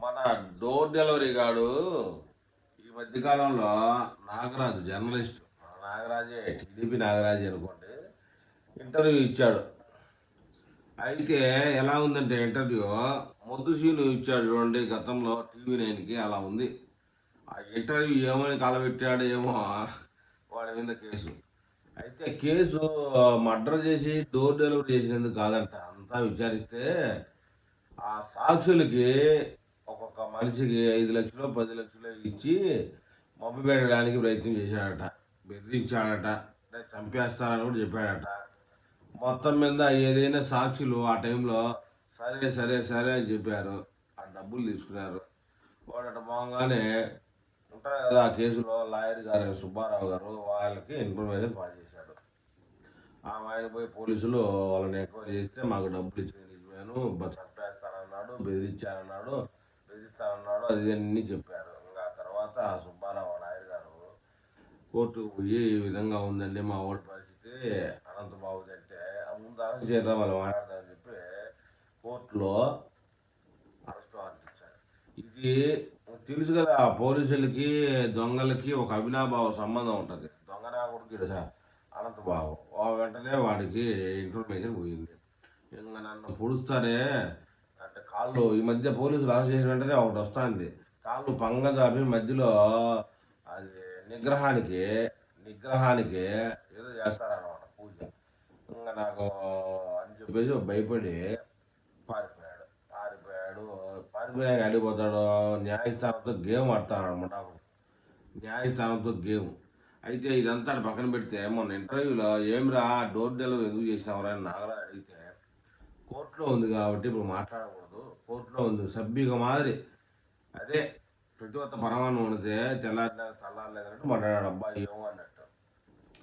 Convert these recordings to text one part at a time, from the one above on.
మన door delivery గాడు ఈ మధ్య కాలంలో నాగరాజు జర్నలిస్ట్, మన నాగరాజే, టీడీపీ నాగరాజే అనుకోండి, ఇంటర్వ్యూ ఇచ్చాడు. అయితే ఎలా ఉందంటే ఇంటర్వ్యూ, మొద్దు సీను ఇచ్చాడు చూడండి గతంలో టీవీ 9కి, అలా ఉంది. ఆ ఇంటర్వ్యూ ఏమని కలబెట్టాడు ఏమో, వాడి మీద కేసు. అయితే కేసు మర్డర్ చేసి డోర్ డెలివరీ చేసినందుకు కాదంట. అంతా విచారిస్తే ఆ సాక్షులకి ఒక్కొక్క మనిషికి 5 లక్షలు 10 లక్షలు ఇచ్చి మభ్య పెట్టడానికి ప్రయత్నం చేశాడట, బెదిరించాడట, అంటే చంపేస్తారని కూడా చెప్పాడట. మొత్తం మీద ఏదైనా సాక్షులు ఆ టైంలో సరే సరే సరే అని చెప్పారు. ఆ డబ్బులు తీసుకున్నారు. వాడట పోగానే ఉంటారు కదా ఆ కేసులో లాయర్ గారు సుబ్బారావు గారు, వాళ్ళకి ఇన్ఫర్మేషన్ పాస్ చేశాడు. ఆయన పోయి పోలీసులు వాళ్ళని ఎంక్వైరీ చేస్తే మాకు డబ్బులు ఇచ్చింది నిజమేను, చంపేస్తానన్నాడు, బెదిరించానన్నాడు, బెదిరిస్తానన్నాడు, అది అన్నీ చెప్పారు. ఇంకా తర్వాత సుబ్బారావు నాయుడు గారు కోర్టుకు పోయి ఈ విధంగా ఉందండి మా ఓడి పరిస్థితి, అనంతబాబుది అంటే ముందు అరెస్ట్ చేయడం వాళ్ళు మాట్లాడదామని చెప్పి కోర్టులో అరెస్ట్ వారెంట్ ఇచ్చారు. ఇది తెలుసు కదా, పోలీసులకి దొంగలకి ఒక అవినాభావ సంబంధం ఉంటుంది. దొంగనా కొడుకు అనంతబాబు, వెంటనే వాడికి ఇన్ఫర్మేషన్ పోయింది. ఇంకా నన్ను పొడుస్తారే అంటే కాళ్ళు, ఈ మధ్య పోలీసులు అరెస్ట్ చేసిన వెంటనే ఒకటి వస్తుంది, కాళ్ళు పంగదాపి మధ్యలో అది నిగ్రహానికి నిగ్రహానికి ఏదో చేస్తారన్నమాట పూజ. ఇంకా నాకు అని చెప్పేసి భయపడి పారిపోయాడు. పారిపోయాక అడిగిపోతాడు, న్యాయస్థానంతో గేమ్ ఆడతాడు అనమాట. న్యాయస్థానంతో గేమ్. అయితే ఇదంతా పక్కన పెడితే మొన్న ఇంటర్వ్యూలో ఏమిరా డోర్ డెలివరీ ఎందుకు చేసినావురా అని నాగరాజు అడిగితే, కోర్టులో ఉంది కాబట్టి ఇప్పుడు మాట్లాడకూడదు, కోర్టులో ఉంది సభ్యుగా మాదిరి, అదే ప్రతివత్త పరమాణం ఉండితే తెల్లారలేదన్నట్టు మాట్లాడాడు. అబ్బాయి ఏమో అన్నట్టు.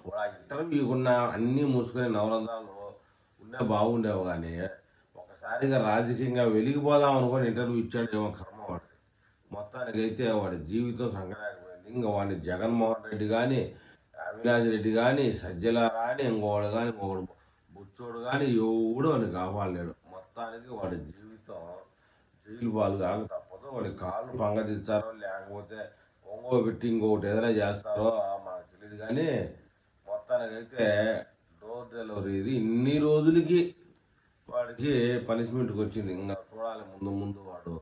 వాడు ఆ ఇంటర్వ్యూకున్న అన్నీ మూసుకొని నవరంధ్రాలు ఉన్నా బాగుండేవి, కానీ ఒకసారిగా రాజకీయంగా వెలిగిపోదాం అనుకొని ఇంటర్వ్యూ ఇచ్చాడు, ఏమో కర్మ వాడికి. మొత్తానికైతే వాడి జీవితం సంకనాకపోయింది. ఇంకా వాడిని జగన్మోహన్ రెడ్డి కానీ, అవినాష్ రెడ్డి కానీ, సజ్జల కానీ, ఇంకోడు కానీ, ఇంకొకడు బుచ్చోడు కానీ ఎవడు అని కాపాడలేడు. మొత్తానికి వాడి జీవితం జైలు పాలు కాక తప్పదు. వాడి కాళ్ళు పంగదీస్తారో లేకపోతే ఒంగో పెట్టి ఇంకొకటి ఏదైనా చేస్తారో మాకు తెలియదు, కానీ మొత్తానికైతే డోర్ డెలివరీ ఇది ఇన్ని రోజులకి వాడికి పనిష్మెంట్కి వచ్చింది. ఇంకా చూడాలి ముందు ముందు వాడు